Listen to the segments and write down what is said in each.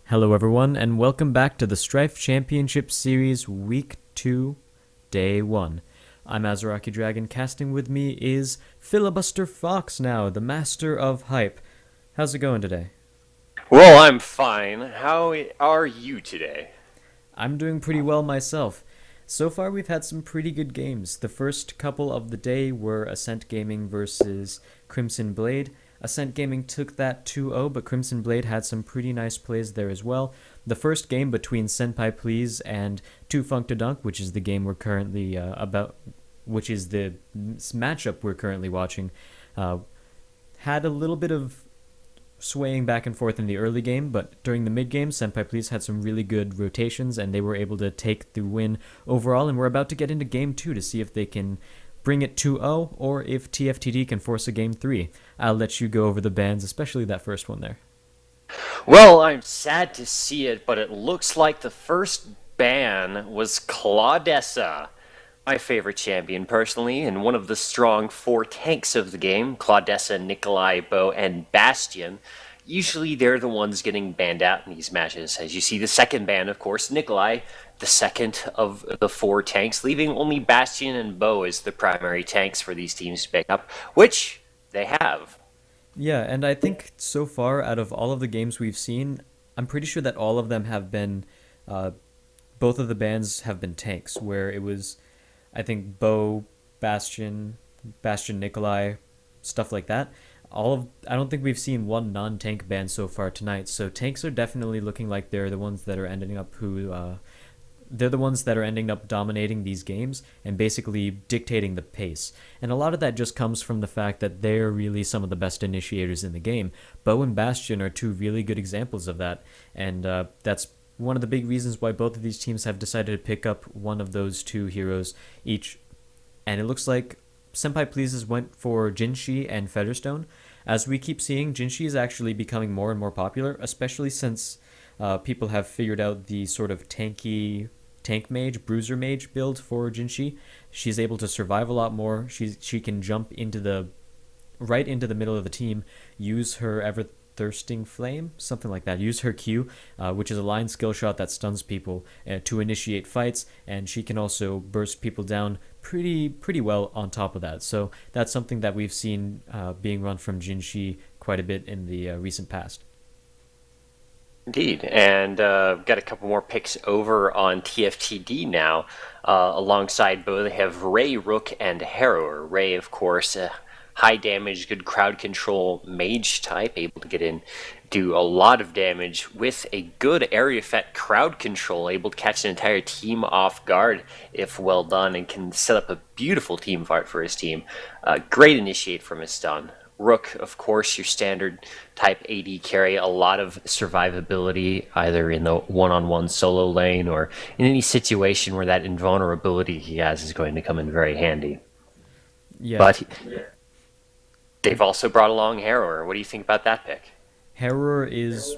Hello, everyone, and welcome back to the Strife Championship Series Week 2, Day 1. I'm Azaraki Dragon. Casting with me is Filibuster Fox now, the master of hype. How's it going today? Well, I'm fine. How are you today? I'm doing pretty well myself. So far, we've had some pretty good games. The first couple of the day were Ascent Gaming versus Crimson Blade. Ascent Gaming took that 2-0, but Crimson Blade had some pretty nice plays there as well. The first game between Senpai Please and Too Funk to Dunk, which is the game we're currently which is the matchup we're currently watching, uh, had a little bit of swaying back and forth in the early game, but during the mid game, Senpai Please had some really good rotations and they were able to take the win overall. And we're about to get into game 2 to see if they can bring it 2-0 or if TFTD can force a game 3. I'll let you go over the bans, especially that first one there. Well, I'm sad to see it, but it looks like the first ban was Claudessa, my favorite champion personally, and one of the strong four tanks of the game, Claudessa, Nikolai, Bo, and Bastion. Usually they're the ones getting banned out in these matches. As you see, the second ban, of course, Nikolai, the second of the four tanks, leaving only Bastion and Bo as the primary tanks for these teams to pick up, which they have. Yeah, and I think so far, out of all of the games we've seen, I'm pretty sure that all of them have been, uh, both of the bans have been tanks, where it was, I think, Bo, Bastion Nikolai, stuff like that. I don't think we've seen one non-tank ban so far tonight. So tanks are definitely looking like they're the ones that are ending up dominating these games and basically dictating the pace. And a lot of that just comes from the fact that they're really some of the best initiators in the game. Bo and Bastion are two really good examples of that, and that's one of the big reasons why both of these teams have decided to pick up one of those two heroes each. And it looks like Senpai Pleases went for Jinshi and Featherstone. As we keep seeing, Jinshi is actually becoming more and more popular, especially since people have figured out the sort of tank mage, bruiser mage build for Jinshi. She's able to survive a lot more. She can jump into the right into the middle of the team, use her ever thirsting flame, something like that. Use her Q, which is a line skill shot that stuns people to initiate fights, and she can also burst people down pretty well on top of that. So that's something that we've seen being run from Jinshi quite a bit in the recent past. Indeed, and got a couple more picks over on TFTD now. Alongside Bo, they have Ray, Rook, and Harrower. Ray, of course, high damage, good crowd control mage type, able to get in, do a lot of damage with a good area effect crowd control, able to catch an entire team off guard if well done, and can set up a beautiful team fight for his team. Great initiate from his stun. Rook, of course, your standard type AD carry, a lot of survivability either in the one-on-one solo lane or in any situation where that invulnerability he has is going to come in very handy. Yeah, But they've also brought along Harrower. What do you think about that pick? Harrower is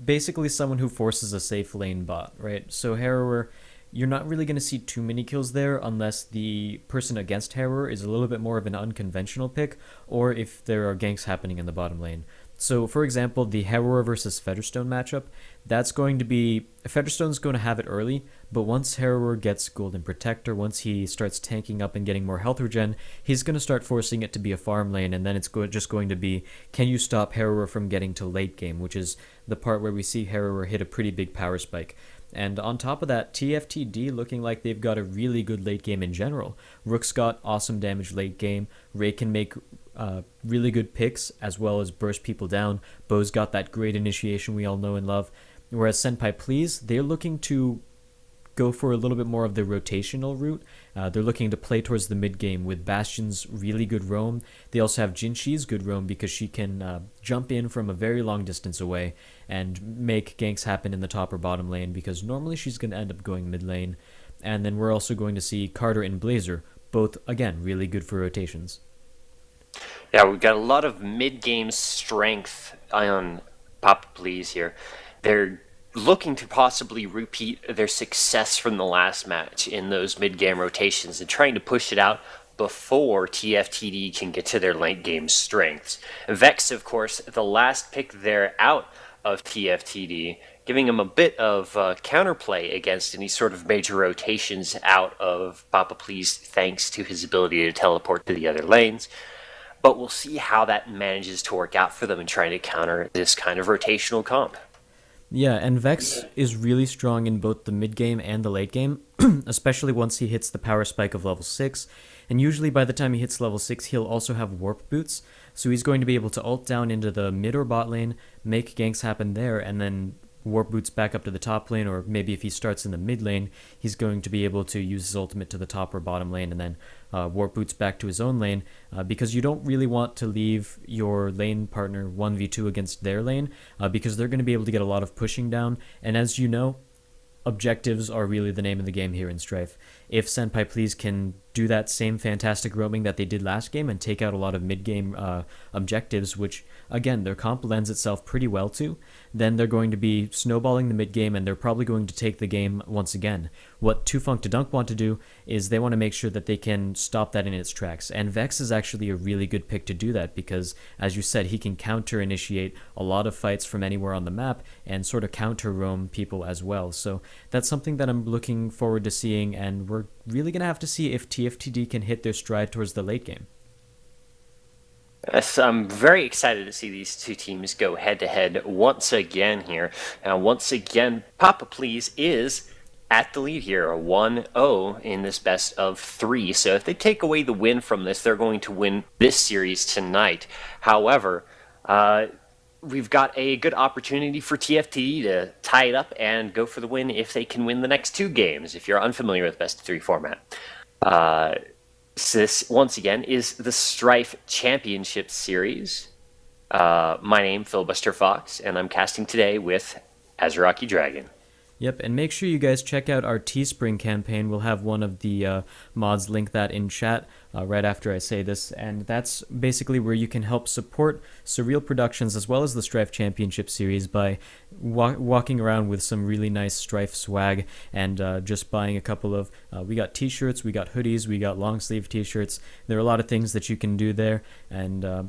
basically someone who forces a safe lane bot, right? So Harrower, you're not really going to see too many kills there unless the person against Harrower is a little bit more of an unconventional pick, or if there are ganks happening in the bottom lane. So, for example, the Harrower versus Featherstone matchup, that's going to be Featherstone's going to have it early, but once Harrower gets Golden Protector, once he starts tanking up and getting more health regen, he's going to start forcing it to be a farm lane, and then it's just going to be, can you stop Harrower from getting to late game, which is the part where we see Harrower hit a pretty big power spike. And on top of that, TFTD looking like they've got a really good late game in general. Rook's got awesome damage late game. Ray can make really good picks as well as burst people down. Bo's got that great initiation we all know and love. Whereas Senpai Please, they're looking to go for a little bit more of the rotational route. They're looking to play towards the mid game with Bastion's really good roam. They also have Jinshi's good roam because she can jump in from a very long distance away and make ganks happen in the top or bottom lane because normally she's going to end up going mid lane. And then we're also going to see Carter and Blazer, both, again, really good for rotations. Yeah, we've got a lot of mid-game strength on Papa Please here. They're looking to possibly repeat their success from the last match in those mid-game rotations and trying to push it out before TFTD can get to their late game strengths. Vex, of course, the last pick there out of TFTD, giving him a bit of counterplay against any sort of major rotations out of Papa Please, thanks to his ability to teleport to the other lanes. But we'll see how that manages to work out for them in trying to counter this kind of rotational comp. Yeah, and Vex is really strong in both the mid game and the late game, especially once he hits the power spike of level 6. And usually by the time he hits level 6, he'll also have warp boots, so he's going to be able to ult down into the mid or bot lane, make ganks happen there, and then warp boots back up to the top lane, or maybe if he starts in the mid lane, he's going to be able to use his ultimate to the top or bottom lane and then warp boots back to his own lane, because you don't really want to leave your lane partner 1v2 against their lane, because they're going to be able to get a lot of pushing down, and as you know, objectives are really the name of the game here in Strife. If Senpai Please can do that same fantastic roaming that they did last game and take out a lot of mid-game objectives, which, again, their comp lends itself pretty well to, then they're going to be snowballing the mid-game and they're probably going to take the game once again. What Too Funk to Dunk want to do is they want to make sure that they can stop that in its tracks, and Vex is actually a really good pick to do that because, as you said, he can counter-initiate a lot of fights from anywhere on the map and sort of counter-roam people as well. So that's something that I'm looking forward to seeing, and we're really going to have to see if TFTD can hit their stride towards the late game. Yes, I'm very excited to see these two teams go head-to-head once again here. Once again, Papa Please is at the lead here, a 1-0 in this best of 3. So if they take away the win from this, they're going to win this series tonight. However, we've got a good opportunity for TFTD to tie it up and go for the win if they can win the next 2 games, if you're unfamiliar with best of 3 format. So this, once again, is the Strife Championship Series. My name, Filibuster Fox, and I'm casting today with Azuraki Dragon. Yep, and make sure you guys check out our Teespring campaign. We'll have one of the mods link that in chat right after I say this, and that's basically where you can help support Surreal Productions as well as the Strife Championship Series by walking around with some really nice Strife swag and just buying a couple of, we got t-shirts, we got hoodies, we got long sleeve t-shirts. There are a lot of things that you can do there, and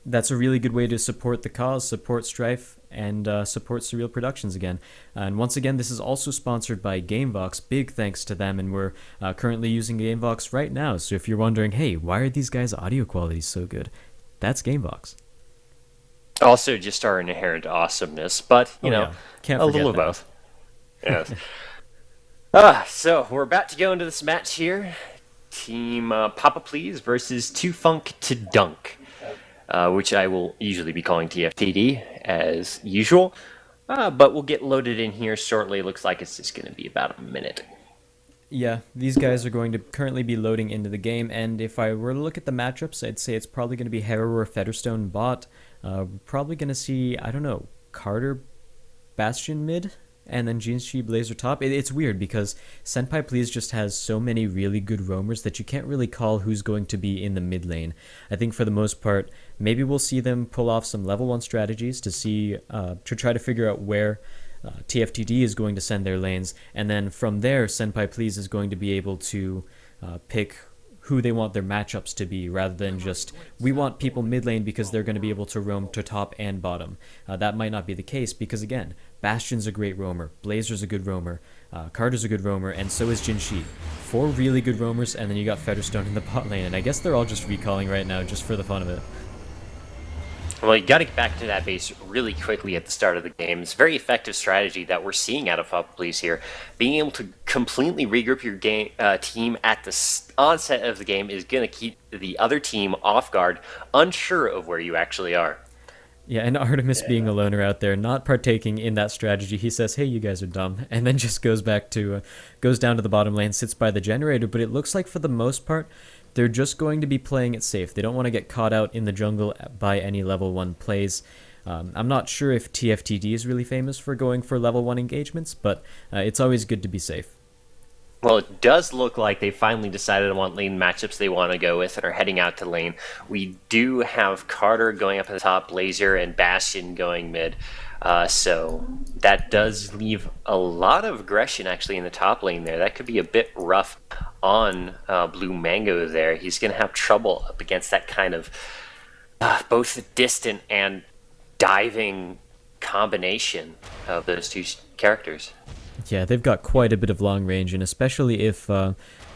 that's a really good way to support the cause, support Strife, and support Surreal Productions again. And once again, this is also sponsored by GameVox. Big thanks to them, and we're currently using GameVox right now. So if you're wondering, hey, why are these guys' audio quality so good? That's GameVox. Also, just our inherent awesomeness, but, you know, a little of both. Yes. So we're about to go into this match here. Team Papa Please versus Too Funk to Dunk. Which I will usually be calling TFTD as usual, but we'll get loaded in here shortly. Looks like it's just going to be about a minute. Yeah, these guys are going to currently be loading into the game, and if I were to look at the matchups, I'd say it's probably going to be Harrow or Featherstone bot. Probably going to see, I don't know, Carter Bastion mid, and then Jinshi Blazer top. It's weird because Senpai Please just has so many really good roamers that you can't really call who's going to be in the mid lane. I think for the most part, maybe we'll see them pull off some level 1 strategies to see, to try to figure out where TFTD is going to send their lanes, and then from there, Senpai Please is going to be able to pick who they want their matchups to be, rather than just, we want people mid lane because they're going to be able to roam to top and bottom. That might not be the case because, again, Bastion's a great roamer, Blazer's a good roamer, Carter's a good roamer, and so is Jinshi. 4 really good roamers, and then you got Featherstone in the bot lane, and I guess they're all just recalling right now just for the fun of it. Well, you got to get back to that base really quickly at the start of the game. It's a very effective strategy that we're seeing out of Papa Please here. Being able to completely regroup your team at the onset of the game is going to keep the other team off guard, unsure of where you actually are. Yeah, and Artemis being a loner out there, not partaking in that strategy, he says, hey, you guys are dumb, and then just goes back to, goes down to the bottom lane, sits by the generator, but it looks like for the most part, they're just going to be playing it safe. They don't want to get caught out in the jungle by any level 1 plays. I'm not sure if TFTD is really famous for going for level 1 engagements, but it's always good to be safe. Well, it does look like they finally decided on what lane matchups they want to go with and are heading out to lane. We do have Carter going up at the top, Blazer, and Bastion going mid. So that does leave a lot of aggression actually in the top lane there. That could be a bit rough on Blue Mango there. He's going to have trouble up against that kind of both distant and diving combination of those two characters. Yeah, they've got quite a bit of long range, and especially if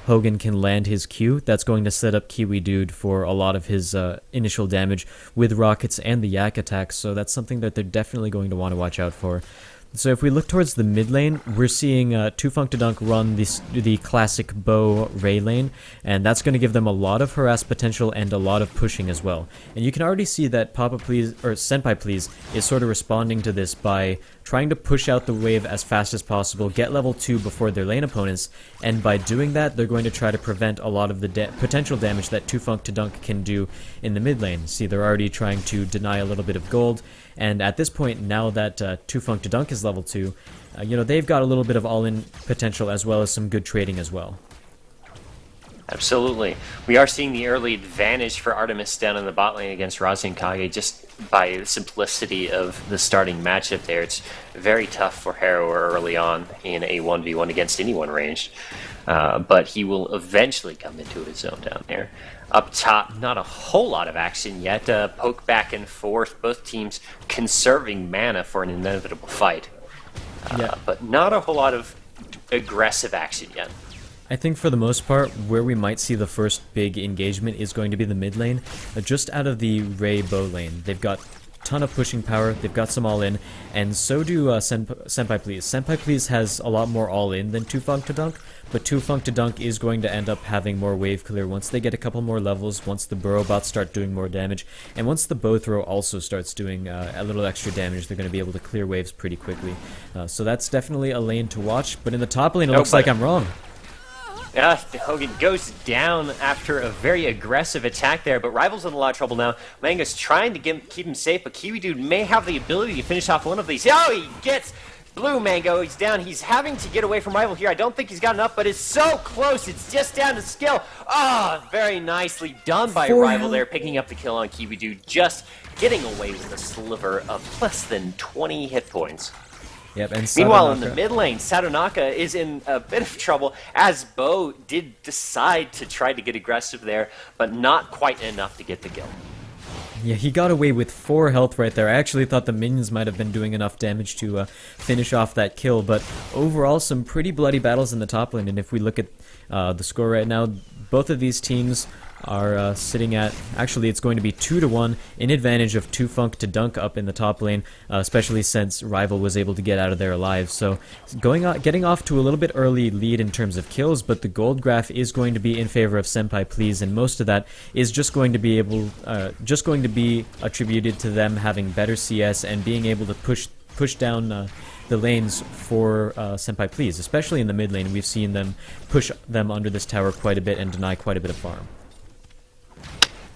Hogan can land his Q, that's going to set up Kiwi Dude for a lot of his initial damage with rockets and the Yak attacks, so that's something that they're definitely going to want to watch out for. So if we look towards the mid lane, we're seeing TFTD run the classic bow Ray lane, and that's going to give them a lot of harass potential and a lot of pushing as well. And you can already see that Papa Please, or Senpai Please, is sort of responding to this by trying to push out the wave as fast as possible, get level 2 before their lane opponents, and by doing that, they're going to try to prevent a lot of the potential damage that TFTD can do in the mid lane. See, they're already trying to deny a little bit of gold, and at this point, now that TFTD is level 2, they've got a little bit of all-in potential as well as some good trading as well. Absolutely. We are seeing the early advantage for Artemis down in the bot lane against Razi and Kage just by the simplicity of the starting matchup there. It's very tough for Harrower early on in a 1v1 against anyone ranged, but he will eventually come into his zone down there. Up top, not a whole lot of action yet. Poke back and forth, both teams conserving mana for an inevitable fight. But not a whole lot of aggressive action yet. I think for the most part, where we might see the first big engagement is going to be the mid lane, just out of the Ray bow lane. They've got a ton of pushing power, they've got some all-in, and so do Senpai Please. Senpai Please has a lot more all-in than TFTD, but TFTD is going to end up having more wave clear once they get a couple more levels, once the burrow bots start doing more damage, and once the bow throw also starts doing a little extra damage, they're going to be able to clear waves pretty quickly. So that's definitely a lane to watch, but in the top lane it looks like I'm wrong. Hogan goes down after a very aggressive attack there, but Rival's in a lot of trouble now. Mango's trying to keep him safe, but Kiwi Dude may have the ability to finish off one of these. Oh, he gets Blue Mango. He's down. He's having to get away from Rival here. I don't think he's got enough, but it's so close. It's just down to skill. Ah, very nicely done by Rival there, picking up the kill on Kiwi Dude, just getting away with a sliver of less than 20 hit points. Yep, and meanwhile, in the mid lane, Sadonaka is in a bit of trouble, as Bo did decide to try to get aggressive there, but not quite enough to get the kill. Yeah, he got away with 4 health right there. I actually thought the minions might have been doing enough damage to finish off that kill, but overall, some pretty bloody battles in the top lane, and if we look at the score right now, both of these teams are sitting at, actually it's going to be 2-1 in advantage of TFTD up in the top lane, especially since Rival was able to get out of there alive. So getting off to a little bit early lead in terms of kills, but the gold graph is going to be in favor of Senpai Please, and most of that is just going to be attributed to them having better CS and being able to push down the lanes for Senpai Please, especially in the mid lane. We've seen them push them under this tower quite a bit and deny quite a bit of farm.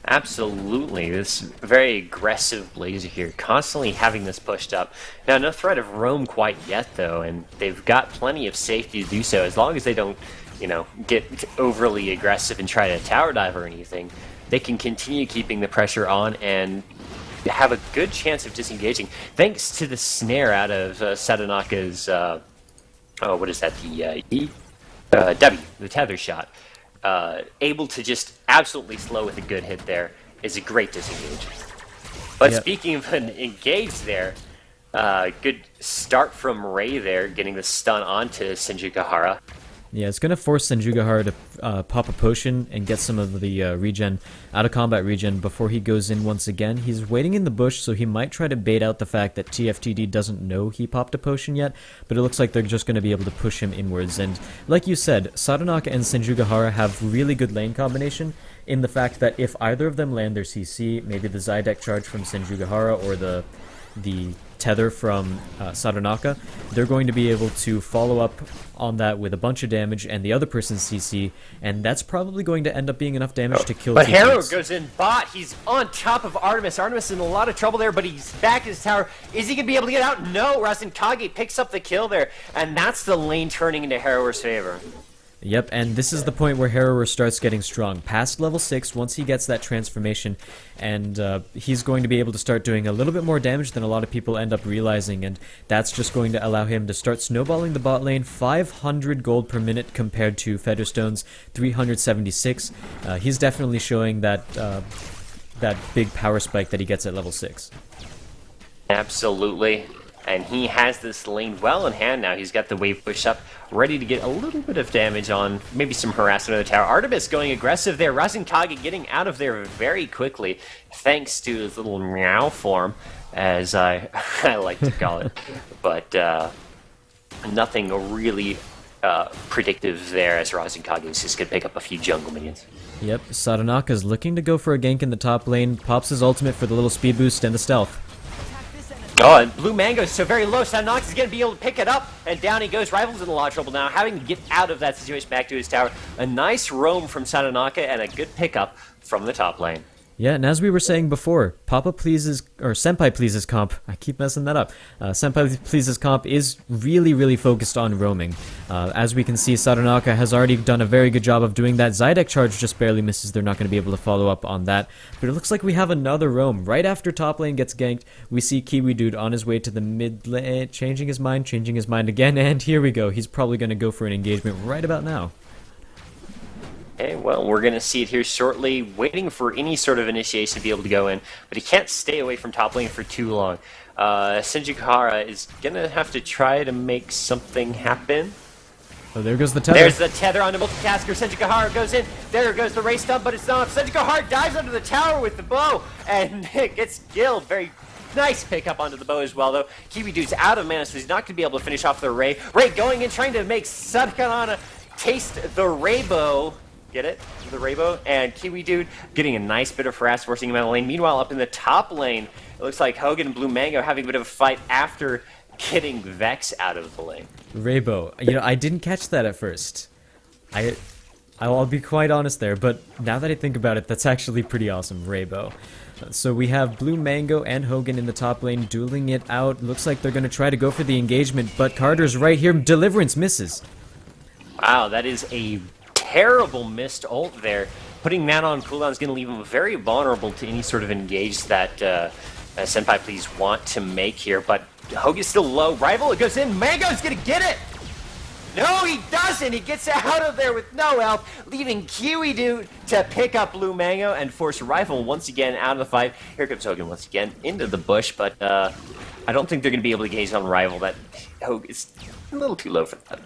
Absolutely, this very aggressive Blazer here, constantly having this pushed up. Now, no threat of roam quite yet, though, and they've got plenty of safety to do so. As long as they don't, get overly aggressive and try to tower dive or anything, they can continue keeping the pressure on and have a good chance of disengaging, thanks to the snare out of Sadonaka's, what is that, the W, the tether shot. Able to just absolutely slow with a good hit there is a great disengage. But speaking of an engage there, good start from Ray there, getting the stun onto Senjugahara. Yeah, it's going to force Senjugahara to pop a potion and get some of the regen, out of combat regen, before he goes in once again. He's waiting in the bush, so he might try to bait out the fact that TFTD doesn't know he popped a potion yet, but it looks like they're just going to be able to push him inwards. And like you said, Sadonaka and Senjugahara have really good lane combination in the fact that if either of them land their CC, maybe the Zydek charge from Senjugahara or the tether from Sadonaka, they're going to be able to follow up on that with a bunch of damage and the other person's CC, and that's probably going to end up being enough damage to kill. But Harrow goes in bot. He's on top of Artemis. Artemis is in a lot of trouble there, but he's back in his tower. Is he going to be able to get out? No. Rasen Kage picks up the kill there, and that's the lane turning into Harrower's favor. Yep, and this is the point where Harrower starts getting strong. Past level 6, once he gets that transformation, and he's going to be able to start doing a little bit more damage than a lot of people end up realizing, and that's just going to allow him to start snowballing the bot lane. 500 gold per minute compared to Featherstone's 376. He's definitely showing that big power spike that he gets at level 6. Absolutely. And he has this lane well in hand now. He's got the wave pushed up, ready to get a little bit of damage on, maybe some harassment of the tower. Artemis going aggressive there. Razenkage getting out of there very quickly, thanks to his little meow form, as I like to call it. But nothing really predictive there, as Razenkage is just going to pick up a few jungle minions. Yep, Sadanaka's looking to go for a gank in the top lane, pops his ultimate for the little speed boost and the stealth. Oh, and Blue Mango is so very low. Sadanaka is going to be able to pick it up, and down he goes. Rival's in a lot of trouble now, having to get out of that situation back to his tower. A nice roam from Sadanaka and a good pickup from the top lane. Yeah, and as we were saying before, Papa Pleases, or Senpai Pleases comp, I keep messing that up. Senpai Pleases comp is really, really focused on roaming. As we can see, Sadanaka has already done a very good job of doing that. Zydek charge just barely misses. They're not going to be able to follow up on that. But it looks like we have another roam. Right after top lane gets ganked, we see Kiwi Dude on his way to the mid lane, changing his mind again, and here we go. He's probably going to go for an engagement right about now. Okay, well, we're going to see it here shortly, waiting for any sort of initiation to be able to go in, but he can't stay away from top lane for too long. Senjukahara is going to have to try to make something happen. Oh, there goes the tether. There's the tether on the multitasker. Senjukahara goes in. There goes the race stump, but it's not. Senjukahara dives under the tower with the bow, and gets killed. Very nice pickup onto the bow as well, though. Kiwi Dude's out of mana, so he's not going to be able to finish off the Ray. Ray going in, trying to make Sadanaka taste the Raybow. Get it? The Raybow. And Kiwi Dude getting a nice bit of harass, forcing him out of the lane. Meanwhile, up in the top lane, it looks like Hogan and Blue Mango having a bit of a fight after getting Vex out of the lane. Raybow. You know, I didn't catch that at first. I'll be quite honest there, but now that I think about it, that's actually pretty awesome, Raybow. So we have Blue Mango and Hogan in the top lane dueling it out. Looks like they're going to try to go for the engagement, but Carter's right here. Deliverance misses. Wow, that is a terrible missed ult there. Putting that on cooldown is going to leave him very vulnerable to any sort of engage that Senpai Please want to make here. But Hogan's still low. Rival goes in. Mango's going to get it. No, he doesn't. He gets out of there with no health, leaving Kiwi Dude to pick up Blue Mango and force Rival once again out of the fight. Here comes Hogan once again into the bush, but I don't think they're going to be able to gauge on Rival. That Hogan is a little too low for that.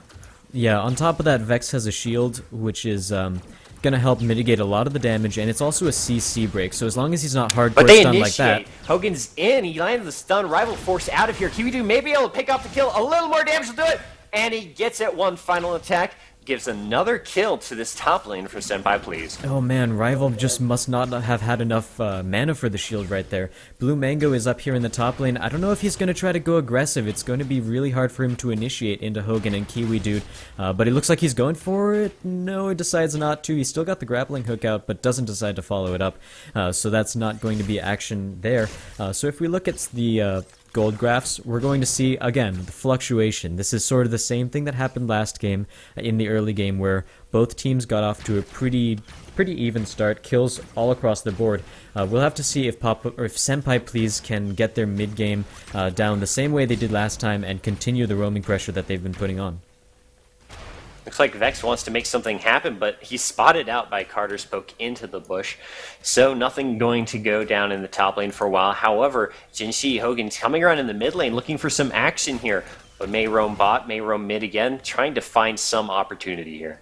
Yeah, on top of that, Vex has a shield, which is going to help mitigate a lot of the damage, and it's also a CC break, so as long as he's not hardcore stunned like that... Hogan's in, he lands the stun, Rival forced out of here. Kiwi Dude may be able to pick up the kill, a little more damage will do it, and he gets it. One final attack, gives another kill to this top lane for Senpai Please. Oh man, Rival just must not have had enough mana for the shield right there. Blue Mango is up here in the top lane. I don't know if he's going to try to go aggressive. It's going to be really hard for him to initiate into Hogan and Kiwi Dude. But it looks like he's going for it. No, he decides not to. He's still got the grappling hook out, but doesn't decide to follow it up. So that's not going to be action there. So if we look at the... gold graphs, we're going to see, again, the fluctuation. This is sort of the same thing that happened last game in the early game where both teams got off to a pretty even start, kills all across the board. We'll have to see if Senpai Please can get their mid-game down the same way they did last time and continue the roaming pressure that they've been putting on. Looks like Vex wants to make something happen, but he's spotted out by Carter's poke into the bush. So nothing going to go down in the top lane for a while. However, Jinshi Hogan's coming around in the mid lane looking for some action here. But may roam bot, may roam mid again, trying to find some opportunity here.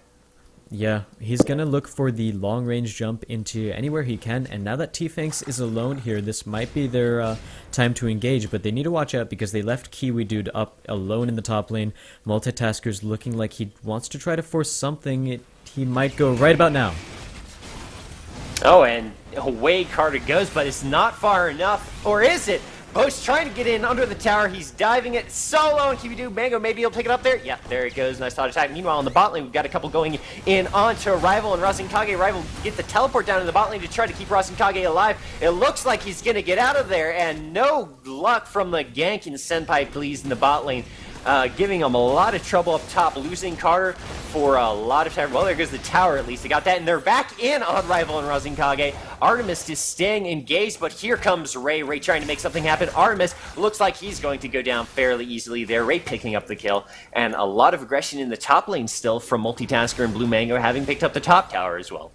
Yeah, he's going to look for the long-range jump into anywhere he can, and now that T-Fanks is alone here, this might be their time to engage, but they need to watch out because they left Kiwi Dude up alone in the top lane. Multitasker's looking like he wants to try to force something. He might go right about now. Oh, and away Carter goes, but it's not far enough, or is it? Bo's trying to get in under the tower. He's diving it solo, and Kiwi Dude Mango maybe he'll pick it up there. Yeah, there it goes. Nice thought attack. Meanwhile, on the bot lane, we've got a couple going in onto Rival, and Razenkage. Rival get the teleport down in the bot lane to try to keep Razenkage alive. It looks like he's going to get out of there, and no luck from the gank in Senpai Please in the bot lane. Giving him a lot of trouble up top, losing Carter for a lot of time. Well, there goes the tower at least. They got that, and they're back in on Rival and Razenkage. Artemis is staying engaged, but here comes Ray. Ray trying to make something happen. Artemis looks like he's going to go down fairly easily there. Ray picking up the kill, and a lot of aggression in the top lane still from Multitasker and Blue Mango having picked up the top tower as well.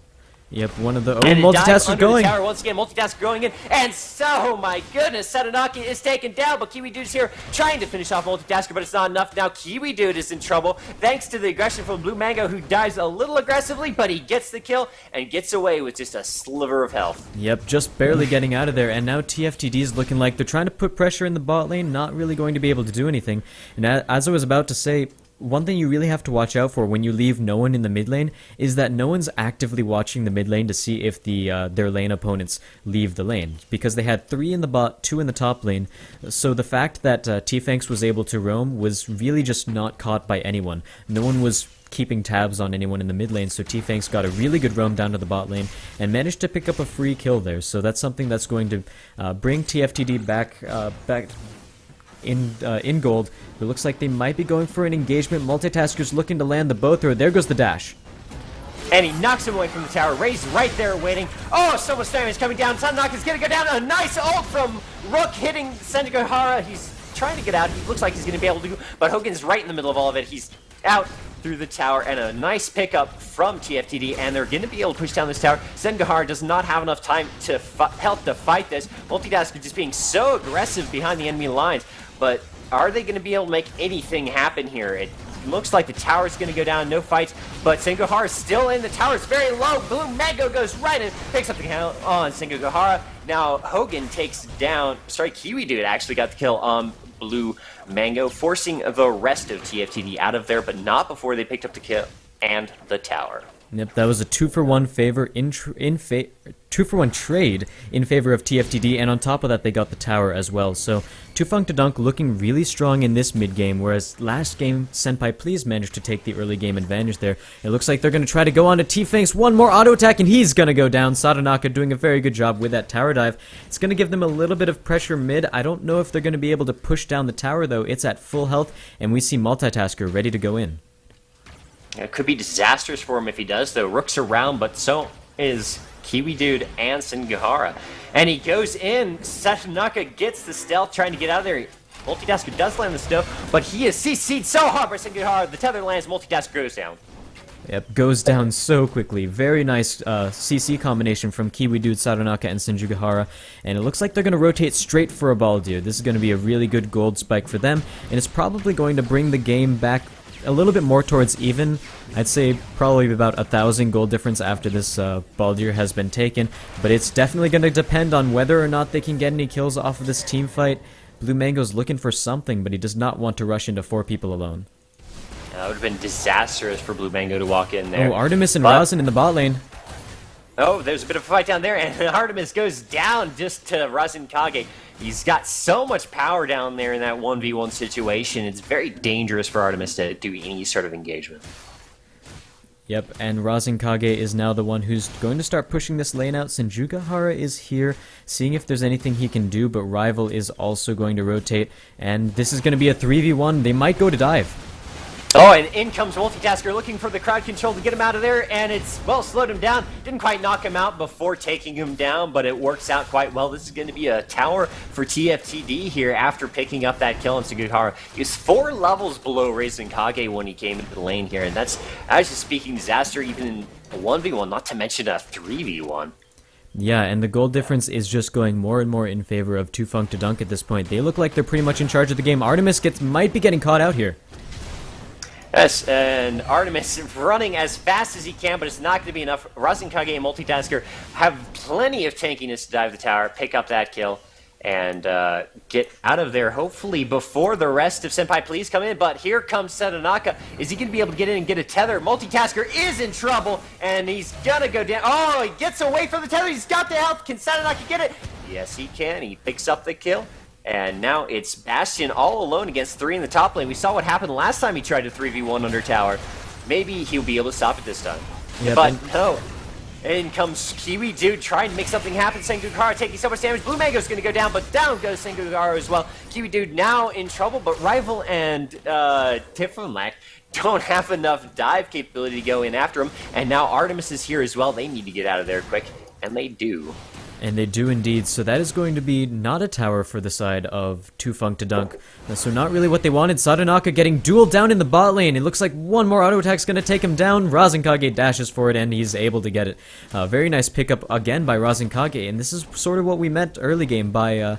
Yep, one of the... Oh, And a dive multitasker under going. the tower once again. Multitasker going in, and so my goodness, Sadanaki is taken down. But Kiwi Dude's here trying to finish off Multitasker, but it's not enough. Now Kiwi Dude is in trouble thanks to the aggression from Blue Mango, who dives a little aggressively, but he gets the kill and gets away with just a sliver of health. Yep, just barely getting out of there, and now TFTD is looking like they're trying to put pressure in the bot lane, not really going to be able to do anything. And as I was about to say, one thing you really have to watch out for when you leave no one in the mid lane is that no one's actively watching the mid lane to see if their lane opponents leave the lane, because they had 3 in the bot, 2 in the top lane. So the fact that T-Fanks was able to roam was really just not caught by anyone. No one was keeping tabs on anyone in the mid lane, so T-Fanks got a really good roam down to the bot lane and managed to pick up a free kill there. So that's something that's going to bring TFTD back in gold. It looks like they might be going for an engagement. Multitasker's looking to land the bow throw. There goes the dash. And he knocks him away from the tower. Ray's right there waiting. Oh, so much damage coming down. Sadanaki is going to go down. A nice ult from Rook hitting Sendagahara. He's trying to get out. He looks like he's going to be able to, but Hogan's right in the middle of all of it. He's out through the tower, and a nice pickup from TFTD, and they're going to be able to push down this tower. Sendagahara does not have enough time to help to fight this. Multitasker just being so aggressive behind the enemy lines, but are they going to be able to make anything happen here? It looks like the tower is going to go down, no fights, but Sendagahara is still in. The tower is very low. Blue Mango goes right in, picks up the kill on Sendagahara. Now Hogan takes down, Kiwi Dude actually got the kill on Blue Mango, forcing the rest of TFTD out of there, but not before they picked up the kill and the tower. Yep, that was a 2-for-1 2-for-1 trade in favor of TFTD, and on top of that, they got the tower as well. So, Tufunk to Dunk looking really strong in this mid game, whereas last game, Senpai Please managed to take the early game advantage there. It looks like they're going to try to go on to T-Fanks. One more auto attack, and he's going to go down. Sadanaka doing a very good job with that tower dive. It's going to give them a little bit of pressure mid. I don't know if they're going to be able to push down the tower, though. It's at full health, and we see Multitasker ready to go in. It could be disastrous for him if he does, though. Rook's around, but so is Kiwi Dude and Sendagahara. And he goes in. Sadanaka gets the stealth, trying to get out of there. Multitasker does land the stealth, but he is CC'd so hard by Sendagahara. The tether lands, Multitasker goes down. Yep, goes down so quickly. Very nice CC combination from Kiwi Dude, Sadanaka, and Sendagahara. And it looks like they're going to rotate straight for a Baldir. This is going to be a really good gold spike for them, and it's probably going to bring the game back a little bit more towards even. I'd say probably about 1,000 gold difference after this Baldir has been taken, but it's definitely going to depend on whether or not they can get any kills off of this team fight. Blue Mango's looking for something, but he does not want to rush into 4 people alone. That would have been disastrous for Blue Mango to walk in there. Oh, Artemis and Razin in the bot lane. Oh, there's a bit of a fight down there, and Artemis goes down just to Razin Kage. He's got so much power down there in that 1v1 situation. It's very dangerous for Artemis to do any sort of engagement. Yep, and Razin Kage is now the one who's going to start pushing this lane out. Sendagahara is here, seeing if there's anything he can do, but Rival is also going to rotate, and this is going to be a 3v1. They might go to dive. Oh, and in comes Multitasker looking for the crowd control to get him out of there, and it's, well, slowed him down. Didn't quite knock him out before taking him down, but it works out quite well. This is going to be a tower for TFTD here after picking up that kill on Sendagahara. He was 4 levels below Razin Kage when he came into the lane here, and that's, actually speaking, disaster even in a 1v1, not to mention a 3v1. Yeah, and the gold difference is just going more and more in favor of Tufunk to Dunk at this point. They look like they're pretty much in charge of the game. Artemis might be getting caught out here. Yes, and Artemis running as fast as he can, but it's not going to be enough. Razin Kage and Multitasker have plenty of tankiness to dive the tower, pick up that kill, and get out of there, hopefully before the rest of Senpai Please come in. But here comes Sadanaka. Is he going to be able to get in and get a tether? Multitasker is in trouble, and he's going to go down. Oh, he gets away from the tether. He's got the health. Can Sadanaka get it? Yes, he can. He picks up the kill. And now it's Bastion all alone against 3 in the top lane. We saw what happened last time he tried to 3v1 under tower. Maybe he'll be able to stop it this time. Yep, but no. In comes Kiwi Dude trying to make something happen. Sendagahara taking so much damage. Blue Mango's going to go down, but down goes Sendagahara as well. Kiwi Dude now in trouble, but Rival and Tiflamak don't have enough dive capability to go in after him. And now Artemis is here as well. They need to get out of there quick, and they do. And they do indeed, so that is going to be not a tower for the side of Too Funk to Dunk. So not really what they wanted. Sadanaka getting dueled down in the bot lane. It looks like one more auto attack's going to take him down. Rasenkage dashes for it, and he's able to get it. Very nice pickup again by Rasenkage, and this is sort of what we meant early game by,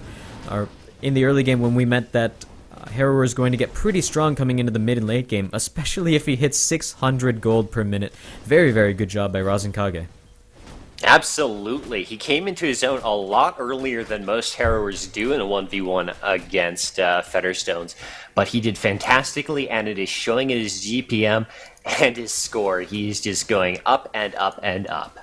or in the early game when we meant that Harrower is going to get pretty strong coming into the mid and late game, especially if he hits 600 gold per minute. Very, very good job by Rasenkage. Absolutely. He came into his own a lot earlier than most Harrowers do in a 1v1 against Fetterstones. But he did fantastically, and it is showing in his GPM and his score. He's just going up and up and up.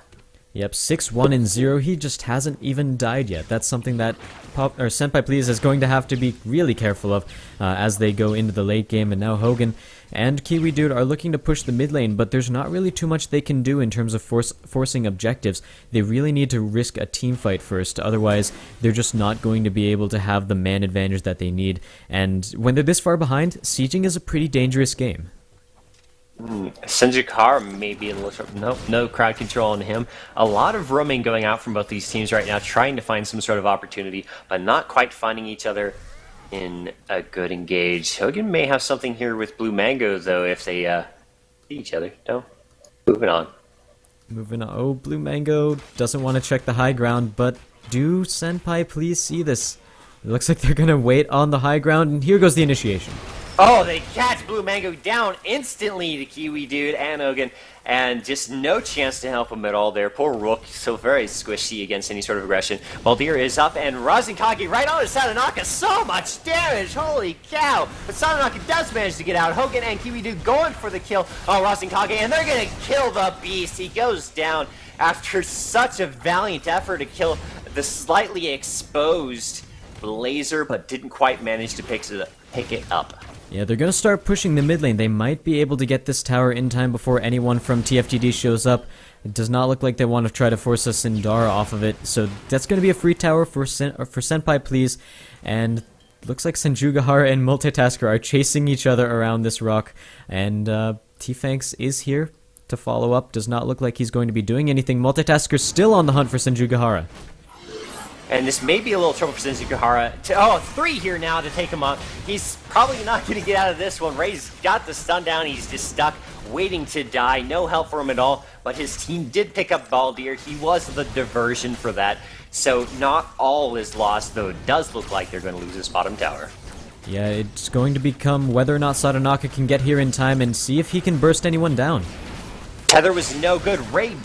Yep, 6-1-0. He just hasn't even died yet. That's something that Senpai Please is going to have to be really careful of as they go into the late game. And now Hogan and Kiwi Dude are looking to push the mid lane, but there's not really too much they can do in terms of forcing objectives. They really need to risk a team fight first, otherwise they're just not going to be able to have the man advantage that they need. And when they're this far behind, sieging is a pretty dangerous game. Senjukar may be a little... No crowd control on him. A lot of roaming going out from both these teams right now, trying to find some sort of opportunity, but not quite finding each other in a good engage. Hogan may have something here with Blue Mango, though, if they see each other. No? Moving on. Moving on. Oh, Blue Mango doesn't want to check the high ground, but do Senpai please see this? It looks like they're going to wait on the high ground, and here goes the initiation. Oh, they catch Blue Mango down instantly to Kiwi Dude and Hogan, and just no chance to help him at all there. Poor Rook, so very squishy against any sort of aggression. Baldir is up, and Rasenkage right on to Sadanaka. So much damage, holy cow! But Sadanaka does manage to get out. Hogan and Kiwi Dude going for the kill on Rasenkage, and they're going to kill the beast. He goes down after such a valiant effort to kill the slightly exposed Blazer, but didn't quite manage to pick it up. Yeah, they're going to start pushing the mid lane. They might be able to get this tower in time before anyone from TFTD shows up. It does not look like they want to try to force a Sindara off of it, so that's going to be a free tower for Senpai Please. And looks like Senjugahara and Multitasker are chasing each other around this rock, and T-Fanks is here to follow up. Does not look like he's going to be doing anything. Multitasker's still on the hunt for Senjugahara. And this may be a little trouble for Senjukahara. Oh, 3 here now to take him up. He's probably not going to get out of this one. Ray's got the stun down. He's just stuck, waiting to die. No help for him at all. But his team did pick up Baldir. He was the diversion for that. So not all is lost, though it does look like they're going to lose this bottom tower. Yeah, it's going to become whether or not Sadanaka can get here in time and see if he can burst anyone down. Tether was no good. Ray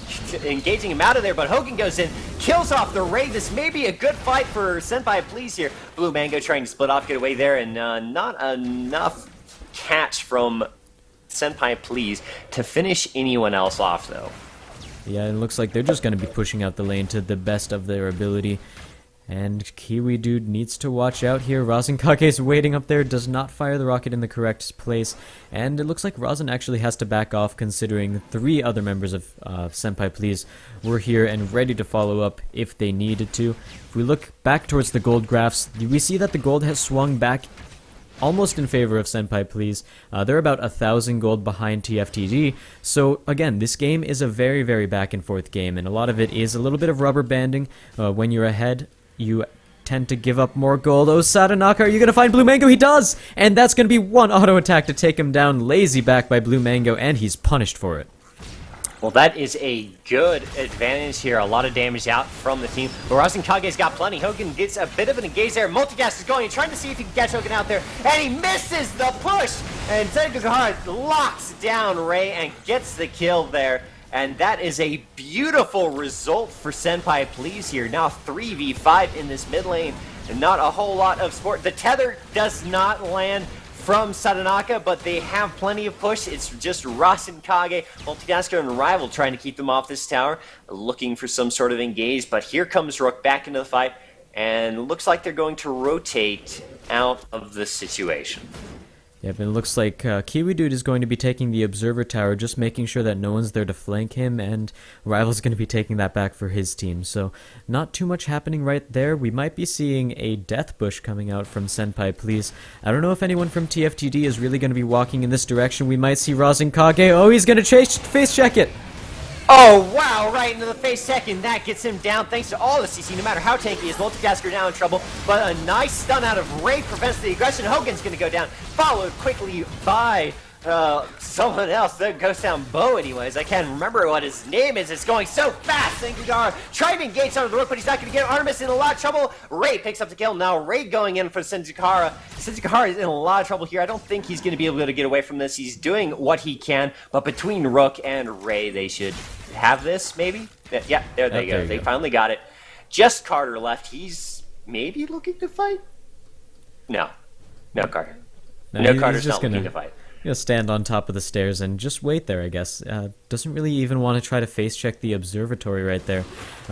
engaging him out of there, but Hogan goes in, kills off the Ray. This may be a good fight for Senpai Please here. Blue Mango trying to split off, get away there, and not enough catch from Senpai Please to finish anyone else off, though. Yeah, it looks like they're just going to be pushing out the lane to the best of their ability. And Kiwi Dude needs to watch out here. Rasenkage's waiting up there, does not fire the rocket in the correct place. And it looks like Rasen actually has to back off, considering 3 other members of Senpai Please were here and ready to follow up if they needed to. If we look back towards the gold graphs, we see that the gold has swung back almost in favor of Senpai Please. They're about 1,000 gold behind TFTD. So again, this game is a very, very back and forth game, and a lot of it is a little bit of rubber banding. When you're ahead, you tend to give up more gold. Oh, Sadanaka, are you going to find Blue Mango? He does! And that's going to be one auto attack to take him down. Lazy back by Blue Mango, and he's punished for it. Well, that is a good advantage here. A lot of damage out from the team. But Rasenkage's got plenty. Hogan gets a bit of an engage there. Multicast is going and trying to see if he can catch Hogan out there. And he misses the push! And Senjukahara locks down Ray and gets the kill there. And that is a beautiful result for Senpai Please here. Now 3v5 in this mid lane. And not a whole lot of support. The tether does not land from Sadanaka, but they have plenty of push. It's just Rasenkage, Multitasker, and Rival trying to keep them off this tower, looking for some sort of engage. But here comes Rook back into the fight, and looks like they're going to rotate out of the situation. Yep, it looks like Kiwi Dude is going to be taking the Observer Tower, just making sure that no one's there to flank him, and Rival's going to be taking that back for his team. So, not too much happening right there. We might be seeing a Death Bush coming out from Senpai Please. I don't know if anyone from TFTD is really going to be walking in this direction. We might see Rasenkage. Oh, he's going to face check it! Oh, wow, right into the face second. That gets him down thanks to all the CC, no matter how tanky he is. Multitasker now in trouble, but a nice stun out of Ray prevents the aggression. Hogan's going to go down, followed quickly by someone else. That goes down Bo anyways. I can't remember what his name is. It's going so fast. Sengugar trying to engage out of the rook, but he's not going to get Artemis in a lot of trouble. Ray picks up the kill. Now Ray going in for Senzukara. Senzukara is in a lot of trouble here. I don't think he's going to be able to get away from this. He's doing what he can, but between Rook and Ray, they should have this, maybe? Yeah, there they go. They finally got it. Just Carter left. He's maybe looking to fight? No. No, Carter. No, Carter's not looking to fight. Stand on top of the stairs and just wait there, I guess. Doesn't really even want to try to face check the observatory right there.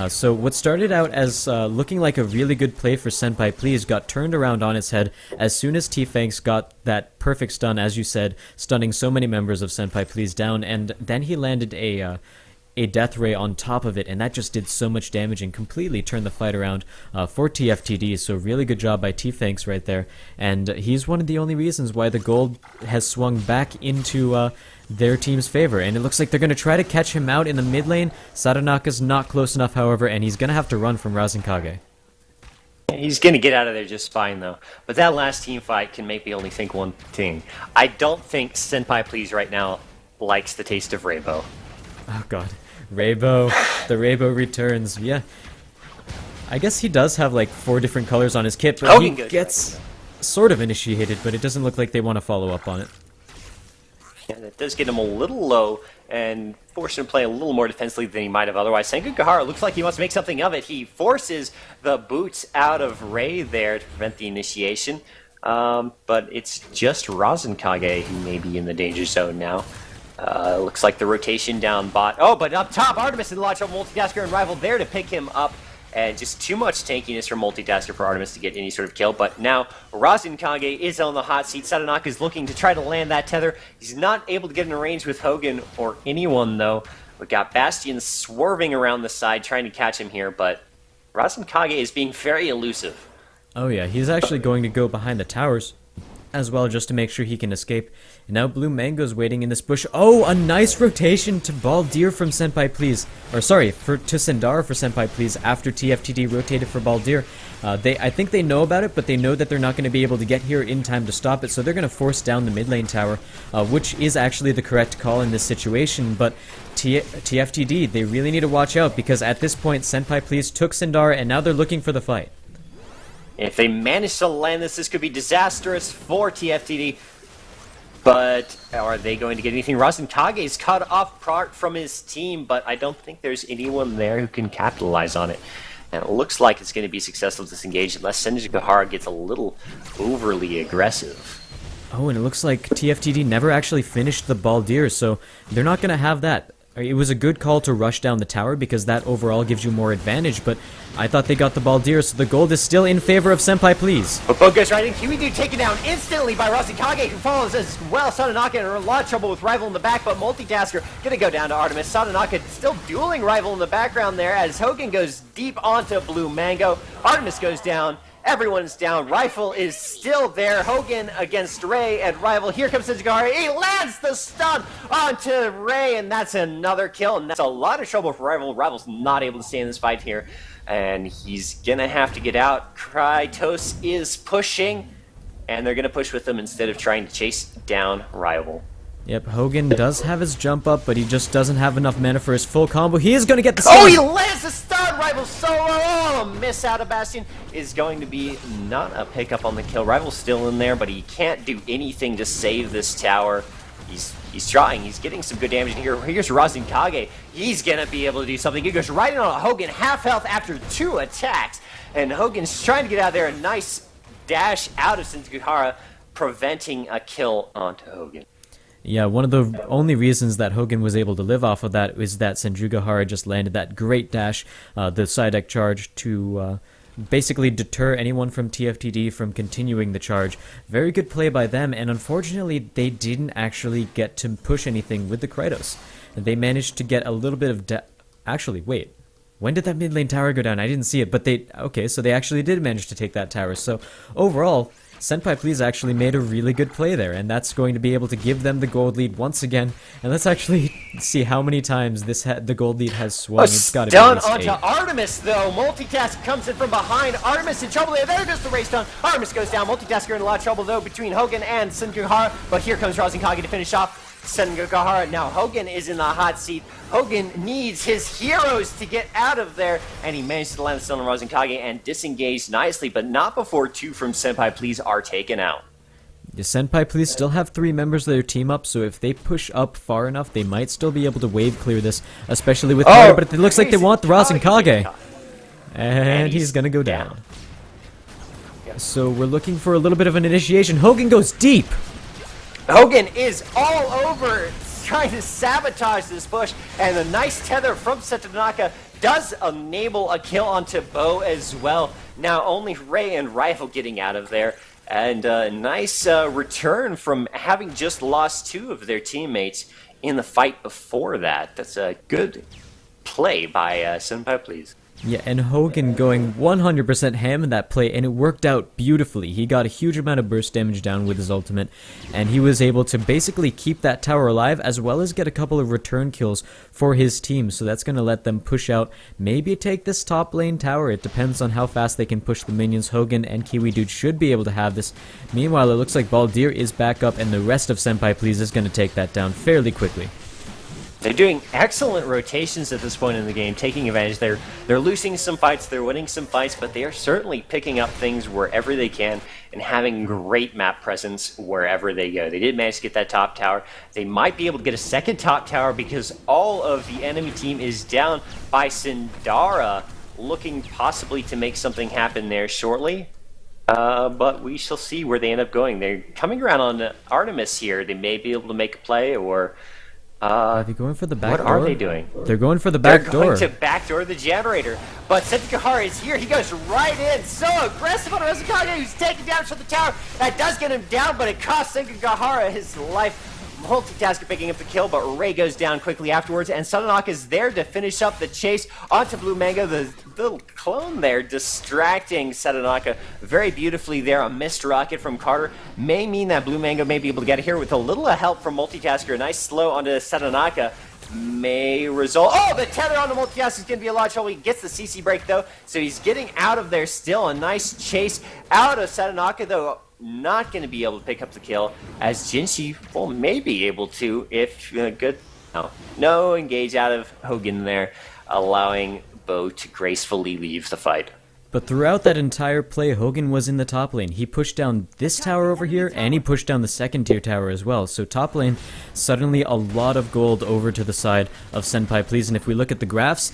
So what started out as looking like a really good play for Senpai Please got turned around on its head as soon as T-Fangs got that perfect stun, as you said, stunning so many members of Senpai Please down, and then he landed a death ray on top of it, and that just did so much damage and completely turned the fight around for TFTD. So really good job by T-Fanks right there, and he's one of the only reasons why the gold has swung back into their team's favor, and it looks like they're going to try to catch him out in the mid lane. Sadanaka's not close enough, however, and he's going to have to run from Razenkage. He's going to get out of there just fine, though. But that last team fight can make me only think one thing. I don't think Senpai Please right now likes the taste of Raybo. Oh god. Raybo. The Raybo returns. Yeah. I guess he does have like 4 different colors on his kit, but he gets sort of initiated, but it doesn't look like they want to follow up on it. Yeah, that does get him a little low and force him to play a little more defensively than he might have otherwise. Sengukahara looks like he wants to make something of it. He forces the boots out of Ray there to prevent the initiation. But it's just Razenkage who may be in the danger zone now. Looks like the rotation down bot. Oh, but up top, Artemis in the launch of Multitasker and Rival there to pick him up. And just too much tankiness from Multitasker for Artemis to get any sort of kill. But now Razenkage is on the hot seat. Sadanaka is looking to try to land that tether. He's not able to get in range with Hogan or anyone, though. We got Bastion swerving around the side trying to catch him here. But Razenkage is being very elusive. Oh yeah, he's actually going to go behind the towers as well, just to make sure he can escape. And now Blue Mango's waiting in this bush. Oh, a nice rotation to Baldir from Senpai Please. Or sorry, to Sendara for Senpai Please after TFTD rotated for Baldir. I think they know about it, but they know that they're not going to be able to get here in time to stop it, so they're going to force down the mid lane tower, which is actually the correct call in this situation. But TFTD, they really need to watch out, because at this point, Senpai Please took Sendara, and now they're looking for the fight. If they manage to land this, this could be disastrous for TFTD. But are they going to get anything? Razenkage is cut off part from his team, but I don't think there's anyone there who can capitalize on it. And it looks like it's going to be successful disengaged unless Senzukahara gets a little overly aggressive. Oh, and it looks like TFTD never actually finished the Baldir, so they're not going to have that. It was a good call to rush down the tower because that overall gives you more advantage, but I thought they got the Baldir, so the gold is still in favor of Senpai Please. But Bo goes right in. Kiwi taken down instantly by Razenkage, who follows as well. Sadanaka in a lot of trouble with Rival in the back, but Multitasker gonna go down to Artemis. Sadanaka still dueling Rival in the background there as Hogan goes deep onto Blue Mango. Artemis goes down. Everyone's down. Rifle is still there. Hogan against Ray and Rival. Here comes Senzukahara. He lands the stun onto Ray, and that's another kill. And that's a lot of trouble for Rival. Rival's not able to stay in this fight here, and he's gonna have to get out. Krytos is pushing, and they're gonna push with him instead of trying to chase down Rival. Yep, Hogan does have his jump up, but he just doesn't have enough mana for his full combo. He is going to get the stun! Oh, he lands the stun! Rival solo! Oh, miss out of Bastion is going to be not a pickup on the kill. Rival's still in there, but he can't do anything to save this tower. He's trying. He's getting some good damage here. Here's Razenkage. He's going to be able to do something. He goes right in on Hogan, half health after 2 attacks. And Hogan's trying to get out of there. A nice dash out of Senzukahara, preventing a kill onto Hogan. Yeah, one of the only reasons that Hogan was able to live off of that is that Senzukahara just landed that great dash, the side deck charge, to basically deter anyone from TFTD from continuing the charge. Very good play by them, and unfortunately they didn't actually get to push anything with the Krytos. They managed to get a little bit of actually, wait. When did that mid lane tower go down? I didn't see it, but okay, so they actually did manage to take that tower. So overall, Senpai Please actually made a really good play there, and that's going to be able to give them the gold lead once again. And let's actually see how many times the gold lead has swung. It's got to be Stun at least onto 8. Artemis, though. Multitask comes in from behind. Artemis in trouble there. There goes the race stun. Artemis goes down. Multitasker in a lot of trouble, though, between Hogan and Sengahara. But here comes Razenkage to finish off Sengahara. Now Hogan is in the hot seat. Hogan needs his heroes to get out of there, and he managed to land the stun on Razenkage and disengage nicely, but not before 2 from Senpai Please are taken out. The Senpai Please still have 3 members of their team up, so if they push up far enough, they might still be able to wave clear this, especially with Kara, but it looks like they want the Razenkage. And he's gonna go down. So we're looking for a little bit of an initiation. Hogan goes deep! Hogan is all over trying to sabotage this push, and a nice tether from Satonaka does enable a kill onto Bo as well. Now only Ray and Rifle getting out of there, and a nice return from having just lost 2 of their teammates in the fight before that. That's a good play by Senpai Please. Yeah, and Hogan going 100% ham in that play, and it worked out beautifully. He got a huge amount of burst damage down with his ultimate, and he was able to basically keep that tower alive, as well as get a couple of return kills for his team, so that's going to let them push out, maybe take this top lane tower. It depends on how fast they can push the minions. Hogan and Kiwi Dude should be able to have this. Meanwhile, it looks like Baldir is back up, and the rest of Senpai Please is going to take that down fairly quickly. They're doing excellent rotations at this point in the game, taking advantage. They're losing some fights, they're winning some fights, but they are certainly picking up things wherever they can and having great map presence wherever they go. They did manage to get that top tower. They might be able to get a second top tower because all of the enemy team is down by Sindara, looking possibly to make something happen there shortly. But we shall see where they end up going. They're coming around on Artemis here. They may be able to make a play, or... are they going for the back door? What are they doing? They're going for the back door. They're going to backdoor the generator. But Sengahara is here. He goes right in. So aggressive on Razenkage, who's taken damage from the tower. That does get him down, but it costs Sengahara his life. Multitasker picking up the kill, but Ray goes down quickly afterwards, and Satonaka is there to finish up the chase onto Blue Mango. The little clone there distracting Satonaka very beautifully there. A missed rocket from Carter may mean that Blue Mango may be able to get it here with a little help from Multitasker. A nice slow onto Satonaka may result. Oh, the tether on the Multitasker is going to be a lot of trouble. He gets the CC break though, so he's getting out of there still. A nice chase out of Satonaka though. Not going to be able to pick up the kill, as Jinshi may be able to if good. No engage out of Hogan there, allowing Bo to gracefully leave the fight. But throughout that entire play, Hogan was in the top lane. He pushed down this tower over here, and he pushed down the second tier tower as well. So top lane, suddenly a lot of gold over to the side of Senpai Please. And if we look at the graphs,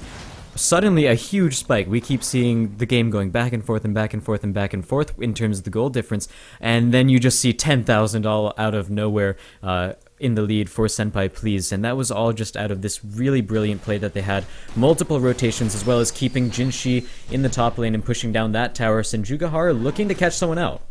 suddenly a huge spike. We keep seeing the game going back and forth and back and forth and back and forth in terms of the goal difference, and then you just see 10,000 all out of nowhere in the lead for Senpai Please, and that was all just out of this really brilliant play that they had. Multiple rotations, as well as keeping Jinshi in the top lane and pushing down that tower. Sengahara looking to catch someone out.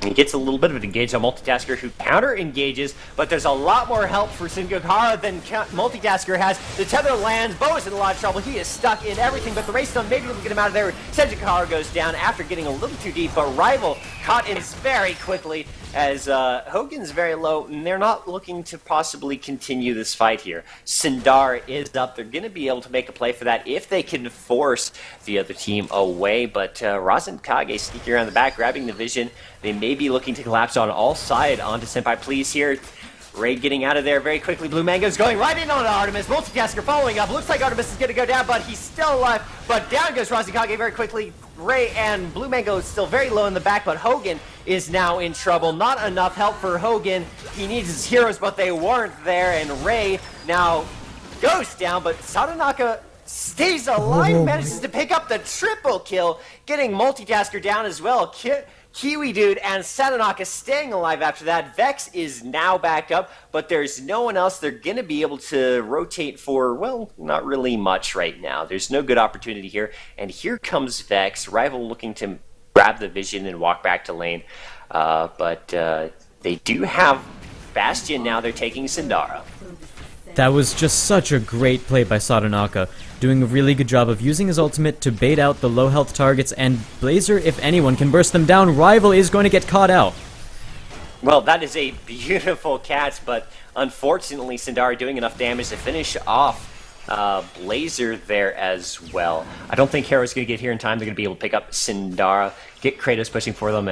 He gets a little bit of an engage on Multitasker, who counter-engages, but there's a lot more help for Sengahara than Multitasker has. The tether lands, Bo is in a lot of trouble, he is stuck in everything, but the race stun maybe will get him out of there. Sengahara goes down after getting a little too deep, but Rival caught in very quickly as Hogan's very low, and they're not looking to possibly continue this fight here. Sindar is up. They're going to be able to make a play for that if they can force the other team away, but Razenkage sneaking around the back, grabbing the vision. They may be looking to collapse on all side onto Senpai Please here. Ray getting out of there very quickly. Blue Mango's going right in on Artemis. Multitasker following up. Looks like Artemis is going to go down, but he's still alive. But down goes Razenkage very quickly. Ray and Blue Mango is still very low in the back, but Hogan is now in trouble. Not enough help for Hogan. He needs his heroes, but they weren't there, and Ray now goes down, but Satonaka stays alive, manages to pick up the triple kill, getting Multitasker down as well. Kiwi Dude and Satonaka staying alive after that. Vex is now back up, but there's no one else they're going to be able to rotate for, well, not really much right now. There's no good opportunity here, and here comes Vex. Rival looking to grab the vision and walk back to lane, but they do have Bastion now. They're taking Sindara. That was just such a great play by Satonaka, doing a really good job of using his ultimate to bait out the low health targets, and Blazer, if anyone, can burst them down. Rival is going to get caught out. Well, that is a beautiful catch, but unfortunately, Sindara doing enough damage to finish off Blazer there as well. I don't think Hero's going to get here in time. They're going to be able to pick up Sindara, get Kratos pushing for them.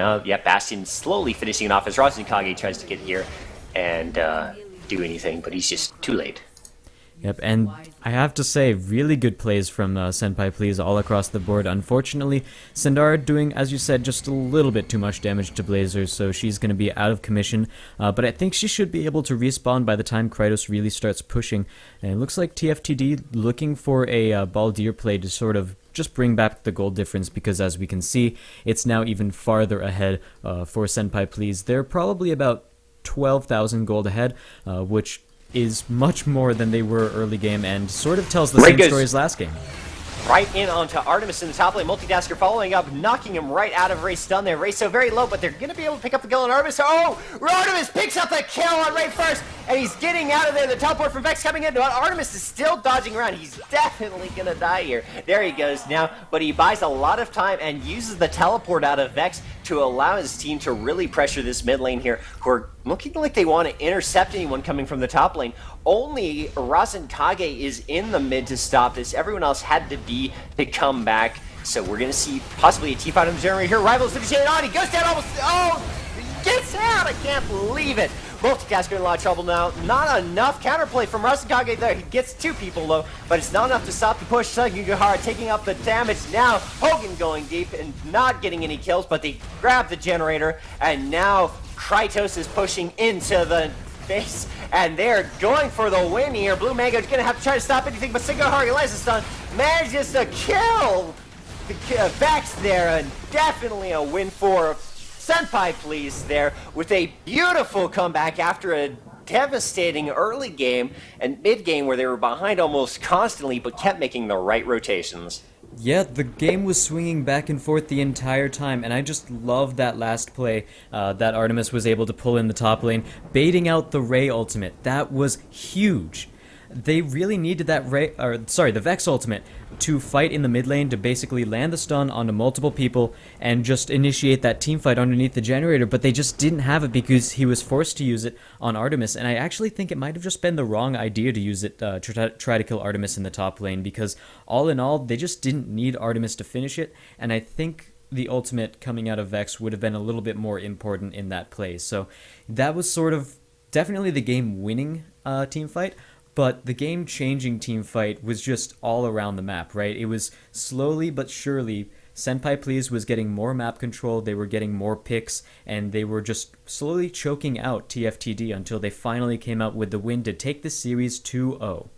Bastion slowly finishing it off as Rasenkage tries to get here and do anything, but he's just too late. Yep, and I have to say, really good plays from Senpai Please all across the board. Unfortunately, Sindara doing, as you said, just a little bit too much damage to Blazer, so she's going to be out of commission. But I think she should be able to respawn by the time Kratos really starts pushing. And it looks like TFTD looking for a Baldir play to sort of just bring back the gold difference, because as we can see, it's now even farther ahead for Senpai Please. They're probably about 12,000 gold ahead, which is much more than they were early game, and sort of tells the same story as last game. Right in onto Artemis in the top lane. Multitasker following up, knocking him right out of Ray's stun there. Ray's so very low, but they're going to be able to pick up the kill on Artemis. Oh! Artemis picks up the kill on Ray first, and he's getting out of there. The teleport from Vex coming in, but Artemis is still dodging around. He's definitely going to die here. There he goes now, but he buys a lot of time and uses the teleport out of Vex to allow his team to really pressure this mid lane here, who are looking like they want to intercept anyone coming from the top lane. Only Rasenkage is in the mid to stop this. Everyone else had to come back. So we're going to see possibly a T-fight on the generator here. Rivals initiated on. He goes down almost. Oh, he gets out. I can't believe it. Multitasker in a lot of trouble now. Not enough counterplay from Rasenkage there. He gets two people though, but it's not enough to stop the push. Sugihara taking up the damage now. Hogan going deep and not getting any kills, but they grab the generator, and now Kratos is pushing into the base, and they're going for the win here. Blue Mango's gonna have to try to stop anything, but Sugihara Eliza stun manages to kill the Vex there, and definitely a win for Senpai Please there, with a beautiful comeback after a devastating early game and mid game where they were behind almost constantly but kept making the right rotations. Yeah, the game was swinging back and forth the entire time, and I just love that last play that Artemis was able to pull in the top lane, baiting out the Ray ultimate. That was huge. They really needed that the Vex ultimate to fight in the mid lane to basically land the stun onto multiple people and just initiate that team fight underneath the generator, but they just didn't have it because he was forced to use it on Artemis, and I actually think it might have just been the wrong idea to use it to try to kill Artemis in the top lane, because all in all, they just didn't need Artemis to finish it, and I think the ultimate coming out of Vex would have been a little bit more important in that play. So that was sort of definitely the game-winning team fight, but the game-changing team fight was just all around the map, right? It was slowly but surely, Senpai Please was getting more map control, they were getting more picks, and they were just slowly choking out TFTD until they finally came out with the win to take the series 2-0.